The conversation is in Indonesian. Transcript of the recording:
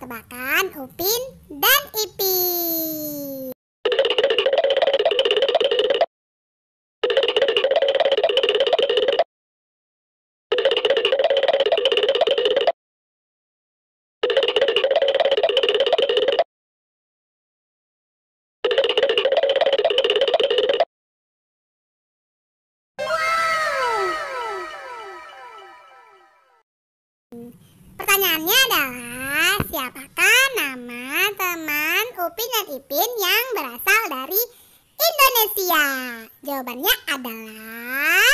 tebak-tebakan Upin dan Ipin. Pertanyaannya adalah, siapakah nama teman Upin dan Ipin yang berasal dari Indonesia? Jawabannya adalah